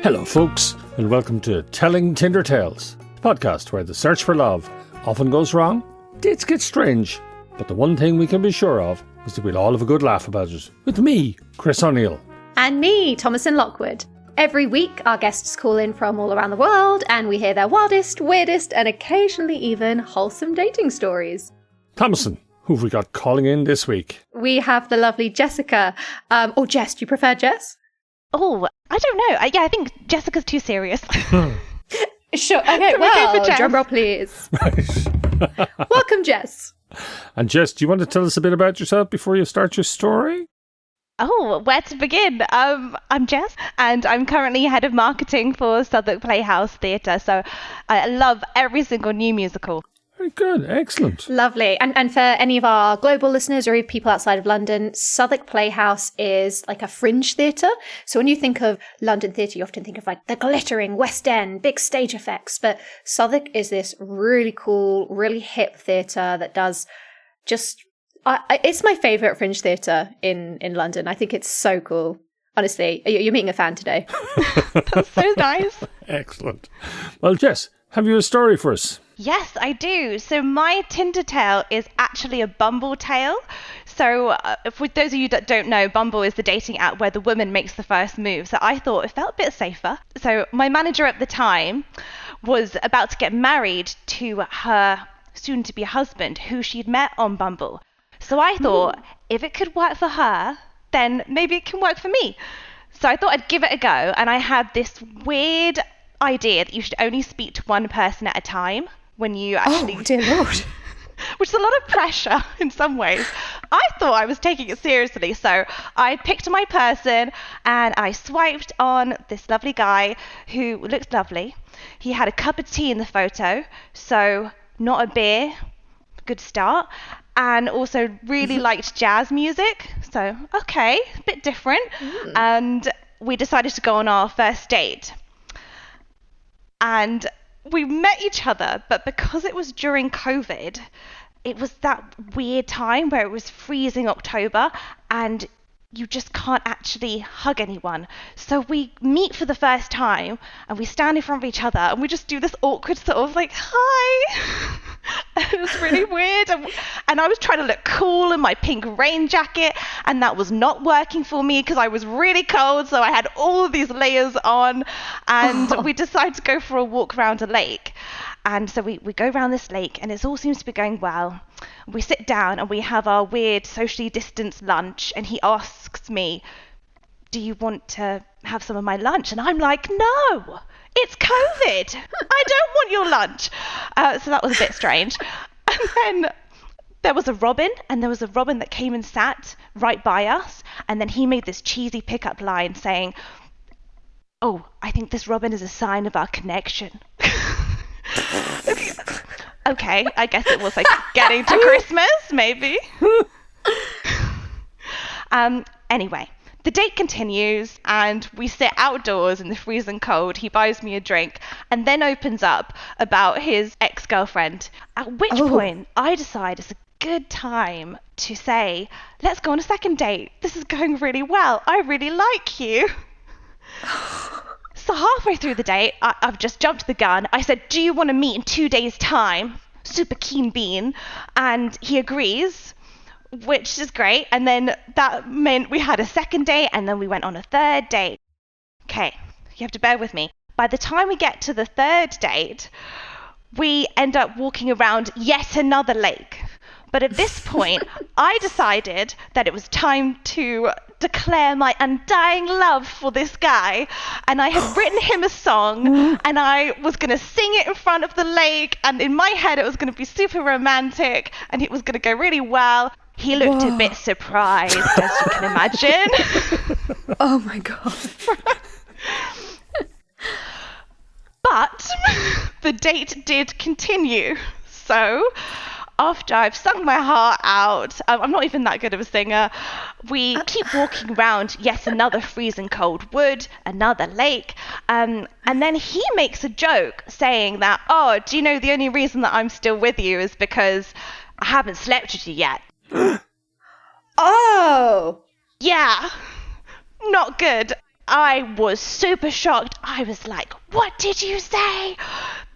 Hello, folks, and welcome to Telling Tinder Tales, the podcast where the search for love often goes wrong, dates get strange, but the one thing we can be sure of is that we'll all have a good laugh about it. With me, Chris O'Neill. And me, Thomasin Lockwood. Every week, our guests call in from all around the world, and we hear their wildest, weirdest, and occasionally even wholesome dating stories. Thomasin, who've we got calling in this week? We have the lovely Jessica. Or Jess, do you prefer Jess? Oh, I don't know. I think Jessica's too serious. Sure. Okay, well, drum roll, please. Right. Welcome, Jess. And Jess, do you want to tell us a bit about yourself before you start your story? Oh, where to begin? I'm Jess, and I'm currently head of marketing for Southwark Playhouse Theatre, so I love every single new musical. Very good. Excellent. Lovely. And for any of our global listeners or even people outside of London, Southwark Playhouse is like a fringe theatre. So when you think of London theatre, you often think of like the glittering West End, big stage effects. But Southwark is this really cool, really hip theatre that does just... it's my favourite fringe theatre in London. I think it's so cool. Honestly, you're meeting a fan today. That's so nice. Excellent. Well, Jess, have you a story for us? Yes, I do. So my Tinder tale is actually a Bumble tale. So for those of you that don't know, Bumble is the dating app where the woman makes the first move. So I thought it felt a bit safer. So my manager at the time was about to get married to her soon-to-be husband, who she'd met on Bumble. So I thought, if it could work for her, then maybe it can work for me. So I thought I'd give it a go. And I had this weird idea that you should only speak to one person at a time when you actually... Oh, dear Lord. Which is a lot of pressure in some ways. I thought I was taking it seriously. So I picked my person and I swiped on this lovely guy who looked lovely. He had a cup of tea in the photo. So not a beer. Good start. And also really liked jazz music. So, okay, a bit different. And we decided to go on our first date. And we met each other, but because it was during COVID, it was that weird time where it was freezing October and you just can't actually hug anyone. So we meet for the first time and we stand in front of each other and we just do this awkward sort of like, hi. It was really weird. And I was trying to look cool in my pink rain jacket and that was not working for me because I was really cold. So I had all of these layers on and we decided to go for a walk around a lake. And so we go around this lake and it all seems to be going well. We sit down and we have our weird socially distanced lunch and he asks me, do you want to have some of my lunch? And I'm like, no, it's COVID. I don't want your lunch. So that was a bit strange. And then there was a robin that came and sat right by us. And then he made this cheesy pickup line saying, oh, I think this robin is a sign of our connection. Okay, I guess it was like getting to Christmas, maybe. Anyway, the date continues and we sit outdoors in the freezing cold. He buys me a drink and then opens up about his ex-girlfriend. At which point I decide it's a good time to say, let's go on a second date. This is going really well. I really like you. So halfway through the date, I've just jumped the gun. I said, do you want to meet in 2 days' time? Super keen bean. And he agrees, which is great. And then that meant we had a second date and then we went on a third date. Okay, you have to bear with me. By the time we get to the third date, we end up walking around yet another lake. But at this point, I decided that it was time to declare my undying love for this guy. And I had written him a song and I was going to sing it in front of the lake. And in my head, it was going to be super romantic and it was going to go really well. He looked a bit surprised, as you can imagine. Oh my God. But the date did continue. So after I've sung my heart out, I'm not even that good of a singer, we keep walking around yet another freezing cold wood, another lake, and then he makes a joke saying that, oh, do you know the only reason that I'm still with you is because I haven't slept with you yet. Oh! Yeah, not good. I was super shocked. I was like, what did you say?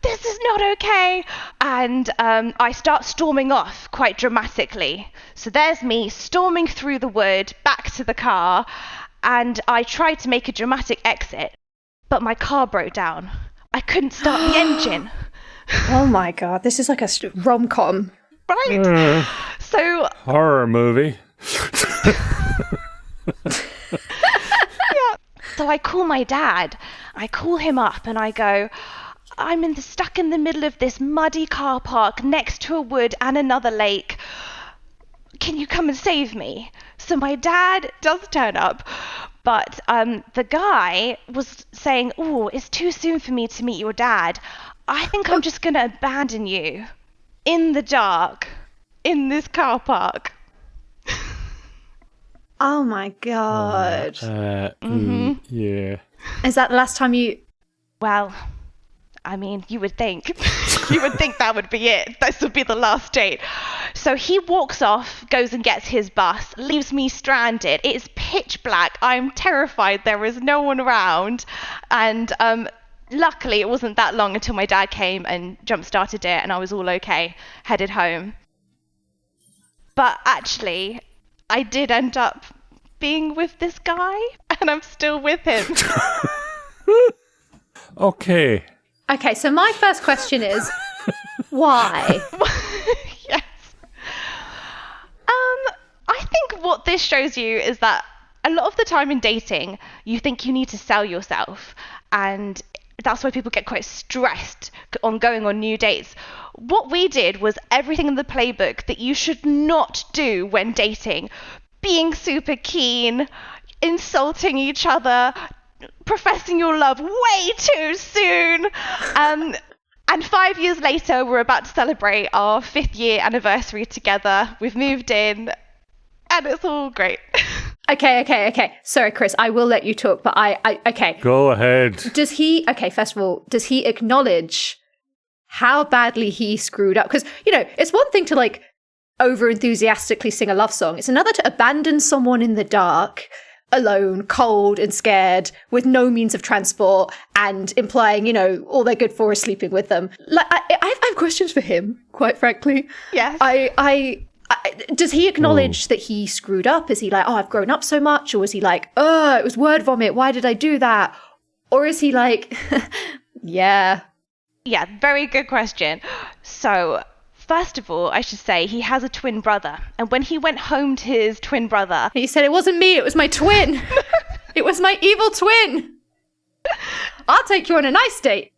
This is not okay. And I start storming off quite dramatically. So there's me storming through the wood back to the car, and I tried to make a dramatic exit, but my car broke down. I couldn't start the engine. Oh my God, this is like a rom-com. Right? So horror movie. yeah. So I call my dad. I call him up and I go, I'm stuck in the middle of this muddy car park next to a wood and another lake. Can you come and save me? So my dad does turn up, but the guy was saying, oh, it's too soon for me to meet your dad. I think I'm just going to abandon you in the dark in this car park. Oh my God. Yeah. Is that the last time you... Well, I mean, you would think. You would think that would be it. This would be the last date. So he walks off, goes and gets his bus, leaves me stranded. It is pitch black. I'm terrified. There is no one around. And luckily, it wasn't that long until my dad came and jump-started it, and I was all okay, headed home. But actually, I did end up being with this guy, and I'm still with him. Okay. Okay, so my first question is, why? Yes. I think what this shows you is that a lot of the time in dating, you think you need to sell yourself, and that's why people get quite stressed on going on new dates. What we did was everything in the playbook that you should not do when dating. Being super keen, insulting each other, professing your love way too soon. And 5 years later, we're about to celebrate our 5th year anniversary together. We've moved in, and it's all great. Okay. Sorry, Chris, I will let you talk, but okay. Go ahead. First of all, does he acknowledge how badly he screwed up? Because, it's one thing to like over-enthusiastically sing a love song. It's another to abandon someone in the dark, alone, cold and scared, with no means of transport, and implying, all they're good for is sleeping with them. Like, I have questions for him, quite frankly. Yes. Does he acknowledge that he screwed up? Is he like, oh, I've grown up so much? Or is he like, oh, it was word vomit, why did I do that? Or is he like, yeah. Yeah, very good question. So, first of all, I should say he has a twin brother. And when he went home to his twin brother... He said, it wasn't me, it was my twin. It was my evil twin. I'll take you on a nice date.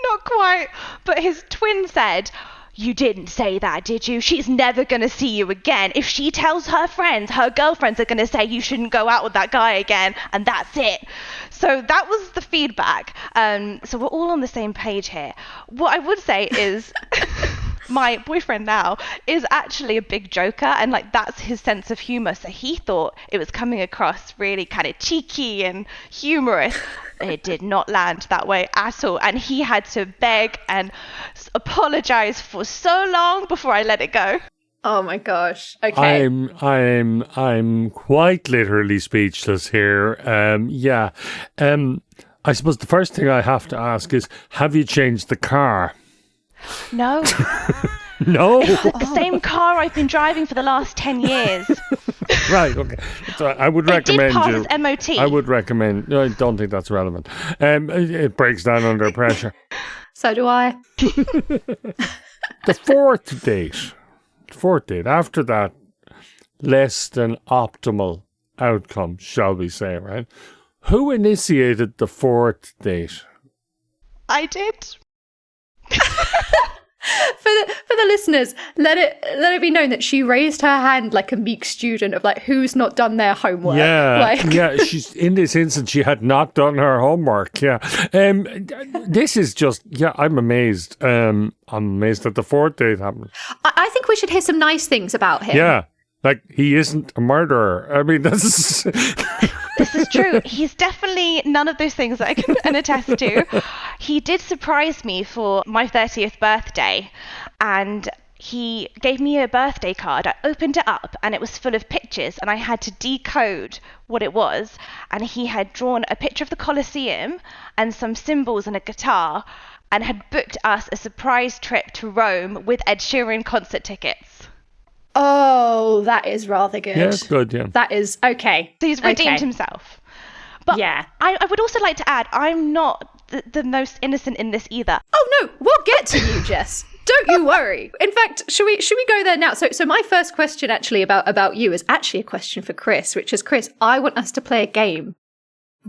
Not quite. But his twin said, you didn't say that, did you? She's never going to see you again. If she tells her friends, her girlfriends are going to say you shouldn't go out with that guy again, and that's it. So that was the feedback. So we're all on the same page here. What I would say is... my boyfriend now is actually a big joker, and like that's his sense of humor. So he thought it was coming across really kind of cheeky and humorous. It did not land that way at all, and he had to beg and apologize for so long before I let it go. Oh my gosh. Okay. I'm quite literally speechless here. I suppose the first thing I have to ask is, have you changed the car? No. No? It's the same car I've been driving for the last 10 years. Right, okay. So I would recommend it did pass MOT. I would recommend... No, I don't think that's relevant. It breaks down under pressure. So do I. The fourth date, after that less than optimal outcome, shall we say, right? Who initiated the fourth date? I did. For the listeners, let it be known that she raised her hand like a meek student of like who's not done their homework. Yeah, she's in this instance she had not done her homework. Yeah, this is just I'm amazed. I'm amazed that the fourth date happened. I think we should hear some nice things about him. Yeah, like he isn't a murderer. I mean, this is true. He's definitely none of those things that I can attest to. He did surprise me for my 30th birthday, and he gave me a birthday card. I opened it up and it was full of pictures and I had to decode what it was. And he had drawn a picture of the Colosseum and some symbols and a guitar and had booked us a surprise trip to Rome with Ed Sheeran concert tickets. Oh, that is rather good. Yeah, it's good, yeah. That is okay. So he's redeemed himself. But yeah. I would also like to add, I'm not the most innocent in this either. Oh no, we'll get to you, Jess. Don't you worry. In fact, should we go there now? So my first question actually about you is actually a question for Chris, which is, Chris, I want us to play a game.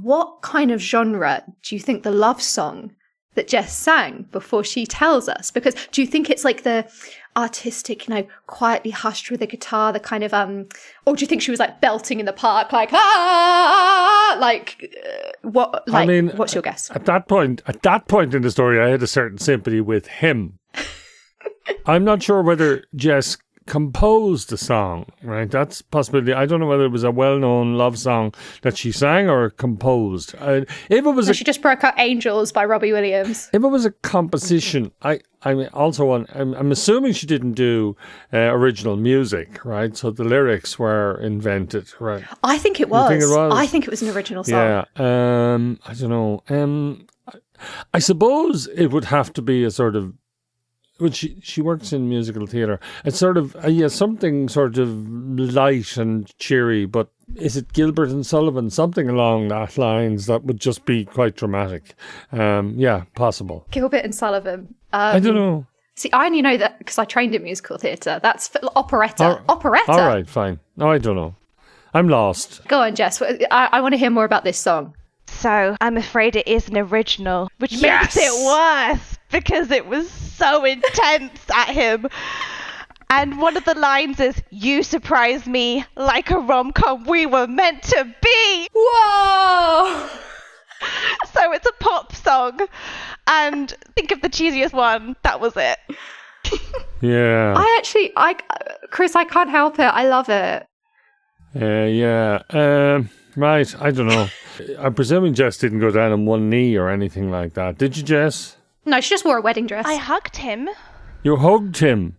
What kind of genre do you think the love song that Jess sang before she tells us? Because do you think it's like the artistic, quietly hushed with a guitar, the kind of, or do you think she was like belting in the park, like, what, like, I mean, what's your guess? At that point in the story, I had a certain sympathy with him. I'm not sure whether Jess composed the song, right? That's possibility. I don't know whether it was a well-known love song that she sang or composed. If it was, she just broke out "Angels" by Robbie Williams. If it was a composition, I'm assuming she didn't do original music, right? So the lyrics were invented, right? I think it was. You think it was? I think it was an original song. Yeah. I don't know. I suppose it would have to be a sort of. Well, she works in musical theatre. It's sort of, something sort of light and cheery, but is it Gilbert and Sullivan? Something along that lines that would just be quite dramatic. Possible. Gilbert and Sullivan. I don't know. See, I only know that because I trained in musical theatre. That's operetta. Operetta? All right, fine. No, I don't know. I'm lost. Go on, Jess. I want to hear more about this song. So, I'm afraid it is an original, which makes it worse because it was so intense at him. And one of the lines is, "You surprised me like a rom-com we were meant to be." Whoa! So it's a pop song. And think of the cheesiest one. That was it. Yeah. Chris, I can't help it. I love it. Right, I don't know. I'm presuming Jess didn't go down on one knee or anything like that. Did you, Jess? No, she just wore a wedding dress. I hugged him. You hugged him?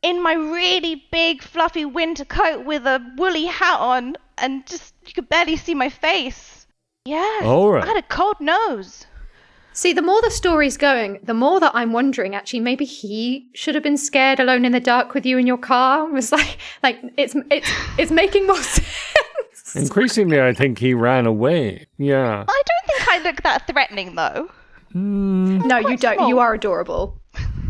In my really big, fluffy winter coat with a woolly hat on, and just, you could barely see my face. Yes. All right. I had a cold nose. See, the more the story's going, the more that I'm wondering, actually, maybe he should have been scared alone in the dark with you in your car. It was like it's making more sense. Increasingly, I think he ran away. Yeah. I don't think I look that threatening, though. No, you don't. Small. You are adorable.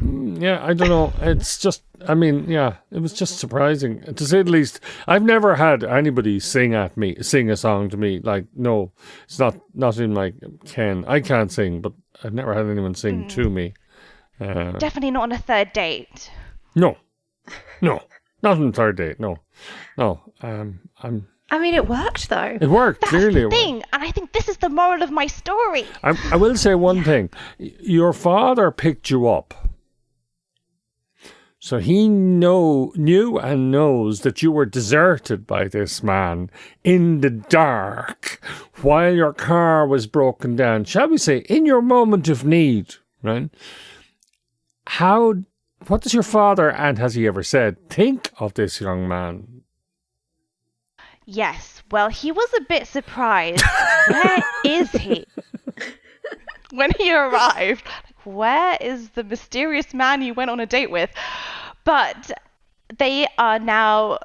Yeah, I don't know. It's just, it was just surprising. To say the least, I've never had anybody sing a song to me. Like, no, it's not in my ken. I can't sing, but I've never had anyone sing to me. Definitely not on a third date. No, not on a third date. No. It worked, though. It worked, clearly. That's the thing, and I think this is the moral of my story. I will say one thing. Your father picked you up. So he knew and knows that you were deserted by this man in the dark while your car was broken down, shall we say, in your moment of need, right? What does your father, and has he ever said, think of this young man? Yes, well, he was a bit surprised. Where is he? When he arrived, where is the mysterious man you went on a date with? But they are now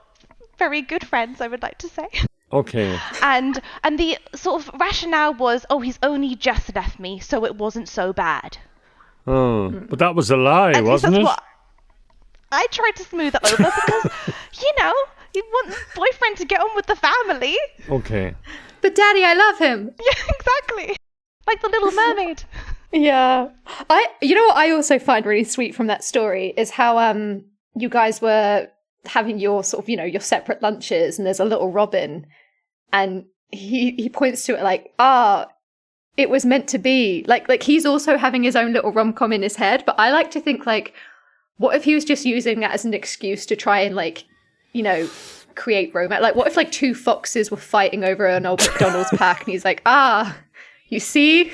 very good friends, I would like to say. Okay. And the sort of rationale was, he's only just left me, so it wasn't so bad. Oh, but that was a lie, At least wasn't that's it? What I tried to smooth it over because, you want the boyfriend to get on with the family. Okay. But Daddy, I love him. Yeah, exactly. Like the Little Mermaid. Yeah. You know what I also find really sweet from that story is how you guys were having your sort of, your separate lunches, and there's a little Robin, and he points to it like, it was meant to be. Like he's also having his own little rom-com in his head, but I like to think like, what if he was just using that as an excuse to try and create romance? Like, what if like two foxes were fighting over an old McDonald's pack, and he's like, you see,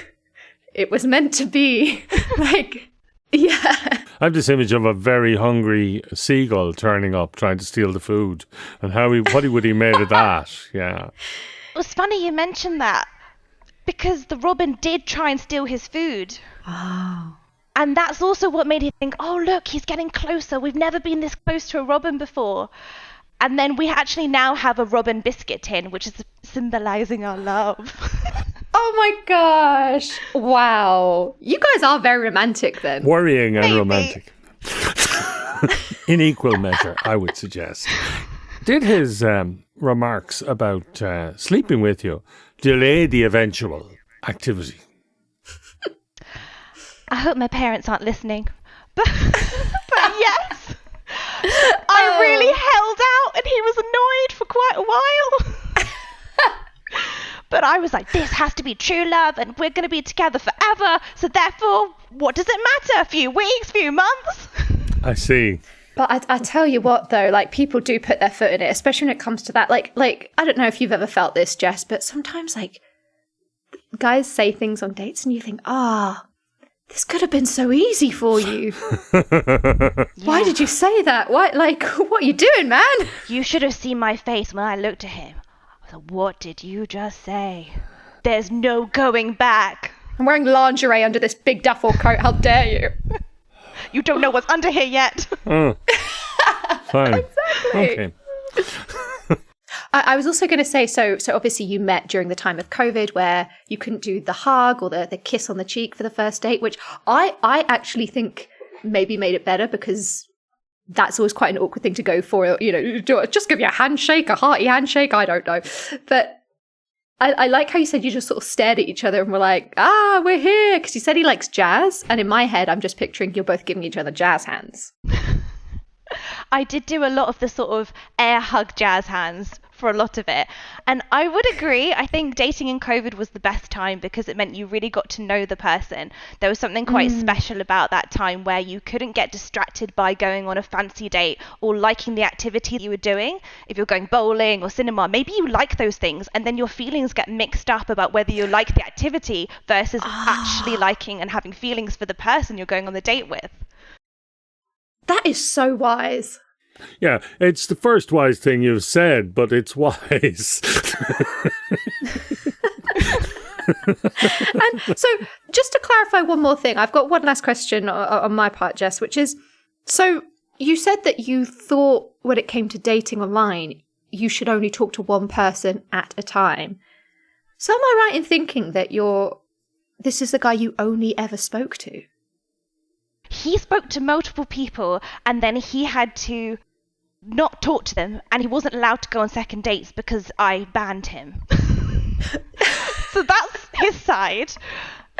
it was meant to be. Like, yeah. I have this image of a very hungry seagull turning up, trying to steal the food. And what would he made of that? Yeah. It was funny you mentioned that, because the robin did try and steal his food. Oh. And that's also what made him think, oh, look, he's getting closer. We've never been this close to a robin before. And then we actually now have a robin biscuit tin, which is symbolizing our love. Oh my gosh. Wow. You guys are very romantic then. Worrying and romantic. In equal measure, I would suggest. Did his remarks about sleeping with you delay the eventual activity? I hope my parents aren't listening. But yes, I really held out and he was annoyed for quite a while. But I was like, this has to be true love and we're going to be together forever. So therefore, what does it matter? A few weeks, few months? I see. But I tell you what, though, like, people do put their foot in it, especially when it comes to that. Like, I don't know if you've ever felt this, Jess, but sometimes, like, guys say things on dates and you think, this could have been so easy for you. Why did you say that? Why, like, what are you doing, man? You should have seen my face when I looked at him. I was like, what did you just say? There's no going back. I'm wearing lingerie under this big duffel coat. How dare you? You don't know what's under here yet. Oh. Fine. Exactly. Okay. I was also going to say, so obviously you met during the time of COVID where you couldn't do the hug or the kiss on the cheek for the first date, which I actually think maybe made it better because that's always quite an awkward thing to go for. You know, just give you a handshake, a hearty handshake. I don't know. But I like how you said you just sort of stared at each other and were like, we're here. Because you said he likes jazz. And in my head, I'm just picturing you're both giving each other jazz hands. I did do a lot of the sort of air hug jazz hands for a lot of it. And I would agree. I think dating in COVID was the best time because it meant you really got to know the person. There was something quite special about that time where you couldn't get distracted by going on a fancy date or liking the activity you were doing. If you're going bowling or cinema, maybe you like those things and then your feelings get mixed up about whether you like the activity versus actually liking and having feelings for the person you're going on the date with. That is so wise. Yeah, it's the first wise thing you've said, but it's wise. And so just to clarify one more thing, I've got one last question on my part, Jess, which is, so you said that you thought when it came to dating online, you should only talk to one person at a time. So am I right in thinking that this is the guy you only ever spoke to? He spoke to multiple people and then he had to not talk to them and he wasn't allowed to go on second dates because I banned him. So that's his side.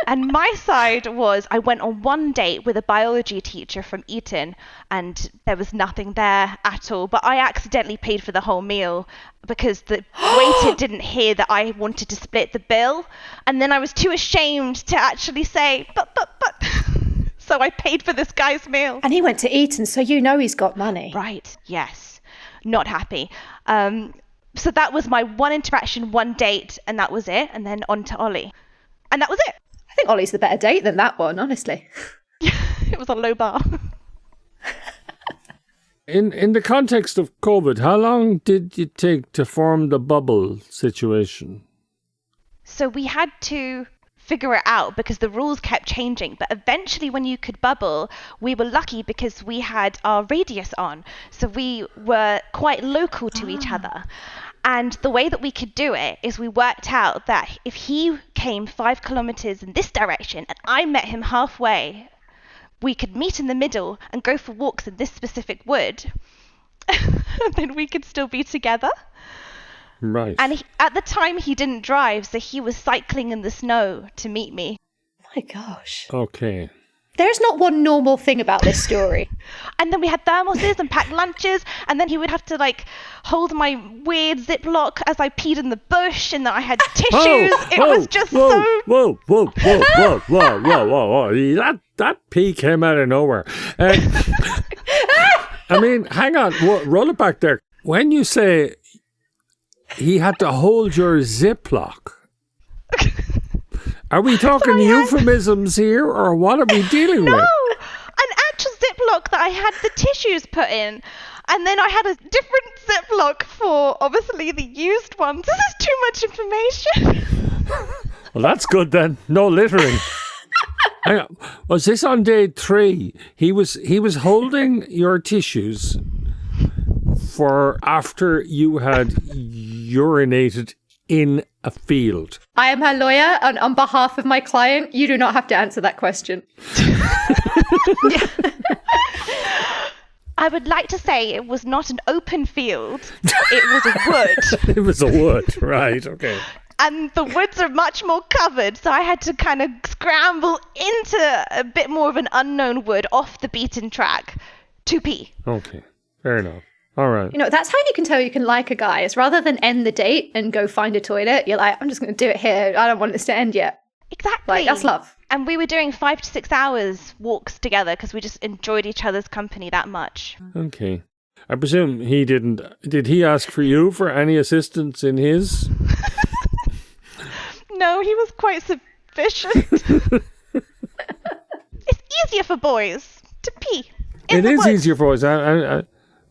And my side was I went on one date with a biology teacher from Eton and there was nothing there at all. But I accidentally paid for the whole meal because the waiter didn't hear that I wanted to split the bill. And then I was too ashamed to actually say, but. So I paid for this guy's meal. And he went to Eton, so you know he's got money. Right, yes. Not happy. So that was my one interaction, one date, and that was it. And then on to Ollie. And that was it. I think Ollie's the better date than that one, honestly. It was a low bar. In the context of COVID, how long did it take to form the bubble situation? So we had to figure it out because the rules kept changing, but eventually when you could bubble, we were lucky because we had our radius on, so we were quite local to each other. And the way that we could do it is we worked out that if he came 5 kilometers in this direction and I met him halfway, we could meet in the middle and go for walks in this specific wood and then we could still be together. Right. And at the time, he didn't drive, so he was cycling in the snow to meet me. My gosh. Okay. There's not one normal thing about this story. And then we had thermoses and packed lunches, and then he would have to, like, hold my weird Ziploc as I peed in the bush, and then I had tissues. It was just so... Whoa. That pee came out of nowhere. I mean, hang on. Roll it back there. When you say... he had to hold your Ziploc. Are we talking euphemisms here, or what are we dealing with? No, an actual Ziploc Ziploc that I had the tissues put in. And then I had a different Ziploc for, obviously, the used ones. This is too much information. Well, that's good then. No littering. Hang on. Was this on day 3? He was holding your tissues for after you had urinated in a field. I am her lawyer, and on behalf of my client, you do not have to answer that question. I would like to say it was not an open field. It was a wood. It was a wood, right, okay. And the woods are much more covered, so I had to kind of scramble into a bit more of an unknown wood off the beaten track to pee. Okay, fair enough. All right. You know, that's how you can tell you can like a guy, is rather than end the date and go find a toilet, you're like, I'm just going to do it here. I don't want this to end yet. Exactly. Like, that's love. And we were doing 5 to 6 hours walks together because we just enjoyed each other's company that much. Okay. I presume he didn't... Did he ask for you for any assistance in his... No, he was quite sufficient. It's easier for boys to pee in the It is woods. easier for us.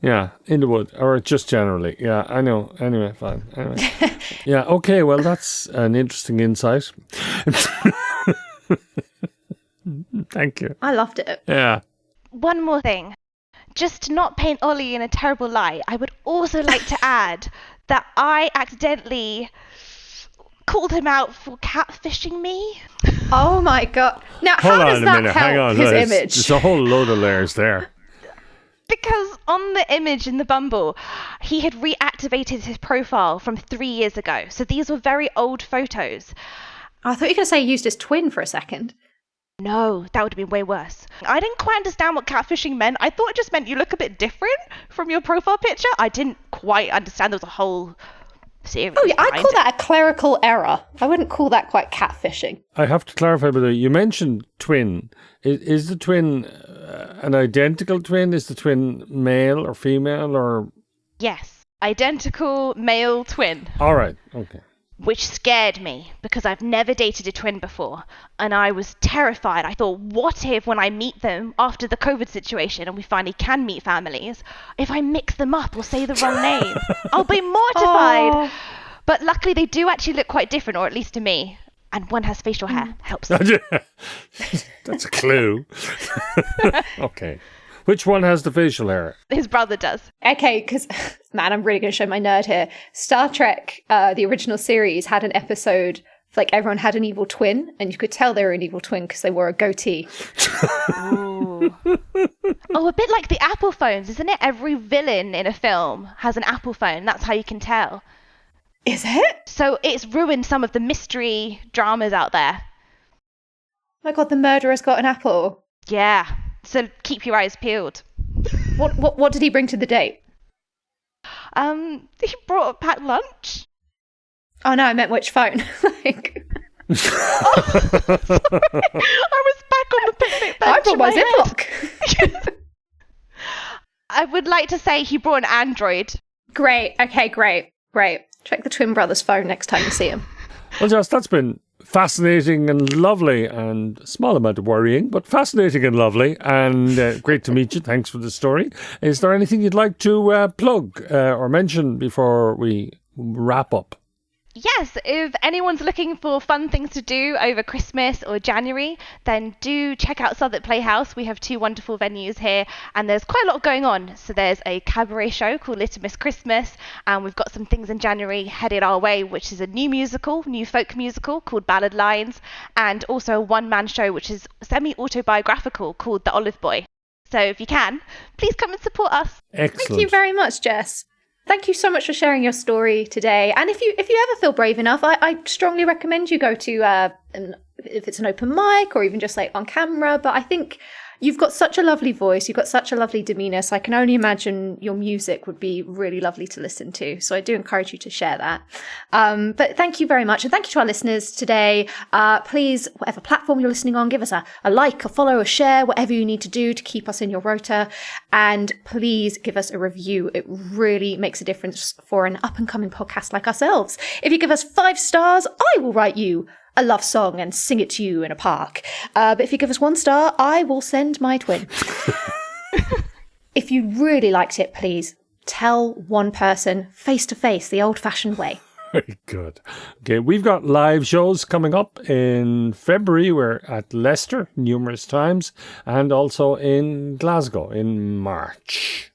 Yeah, in the wood, or just generally. Yeah, I know. Anyway, fine. Anyway. Yeah, okay, well, that's an interesting insight. Thank you. I loved it. Yeah. One more thing. Just to not paint Ollie in a terrible light, I would also like to add that I accidentally called him out for catfishing me. Oh my God. Now, Hold how on does a that minute. help Hang on. his There's image? a whole load of layers there. Because on the image in the Bumble, he had reactivated his profile from 3 years ago. So these were very old photos. I thought you were going to say he used his twin for a second. No, that would have been way worse. I didn't quite understand what catfishing meant. I thought it just meant you look a bit different from your profile picture. I didn't quite understand there was a whole series. Oh, yeah, I'd behind call it. that a clerical error. I wouldn't call that quite catfishing. I have to clarify, but you mentioned twin. Is the twin an identical twin? Is the twin male or female or... Yes, identical male twin. All right, okay. Which scared me because I've never dated a twin before. And I was terrified. I thought, what if when I meet them after the COVID situation and we finally can meet families, if I mix them up or say the wrong name, I'll be mortified. Oh. But luckily they do actually look quite different, or at least to me. And one has facial hair. Helps. That's a clue. Okay. Which one has the facial hair? His brother does. Okay, because, man, I'm really going to show my nerd here. Star Trek, the original series, had an episode, like everyone had an evil twin, and you could tell they were an evil twin because they wore a goatee. Ooh. Oh, a bit like the Apple phones, isn't it? Every villain in a film has an Apple phone. That's how you can tell. Is it? So it's ruined some of the mystery dramas out there. Oh my God, the murderer's got an apple. Yeah. So keep your eyes peeled. What did he bring to the date? He brought a packed lunch. Oh no, I meant which phone. Like, Sorry. I was back on the picnic bench. I brought in my head. Ziploc. I would like to say he brought an Android. Great. Okay, great. Check the twin brother's phone next time you see him. Well, Jess, that's been fascinating and lovely, and a small amount of worrying, but fascinating and lovely, and great to meet you. Thanks for the story. Is there anything you'd like to plug or mention before we wrap up? Yes, if anyone's looking for fun things to do over Christmas or January, then do check out Southwark Playhouse. We have 2 wonderful venues here, and there's quite a lot going on. So there's a cabaret show called Little Miss Christmas, and we've got some things in January headed our way, which is a new folk musical called Ballad Lines, and also a one-man show which is semi-autobiographical called The Olive Boy. So if you can, please come and support us. Excellent. Thank you very much, Jess. Thank you so much for sharing your story today. And if you ever feel brave enough, I strongly recommend you go to, if it's an open mic or even just like on camera. But I think you've got such a lovely voice. You've got such a lovely demeanor. So I can only imagine your music would be really lovely to listen to. So I do encourage you to share that. But thank you very much. And thank you to our listeners today. Please, whatever platform you're listening on, give us a like, a follow, a share, whatever you need to do to keep us in your rota. And please give us a review. It really makes a difference for an up and coming podcast like ourselves. If you give us 5 stars, I will write you a love song and sing it to you in a park. But if you give us 1 star, I will send my twin. If you really liked it, please tell one person face to face, the old-fashioned way. Very good. Okay, we've got live shows coming up in February. We're at Leicester numerous times and also in Glasgow in March.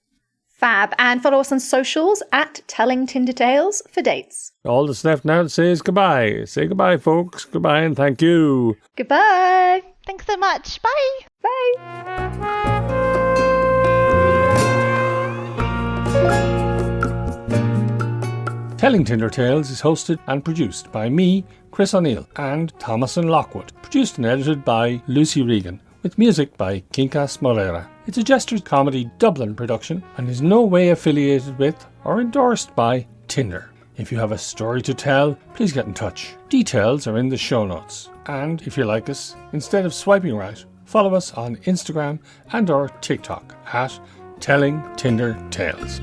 Fab. And follow us on socials at Telling Tinder Tales for dates. All that's left now to say is goodbye. Say goodbye, folks. Goodbye and thank you. Goodbye. Thanks so much. Bye. Bye. Telling Tinder Tales is hosted and produced by me, Chris O'Neill, and Thomasin Lockwood. Produced and edited by Lucy Regan, with music by Kinkas Moreira. It's a Jester's Comedy Dublin production and is no way affiliated with or endorsed by Tinder. If you have a story to tell, please get in touch. Details are in the show notes. And if you like us, instead of swiping right, follow us on Instagram and or TikTok at Telling Tinder Tales.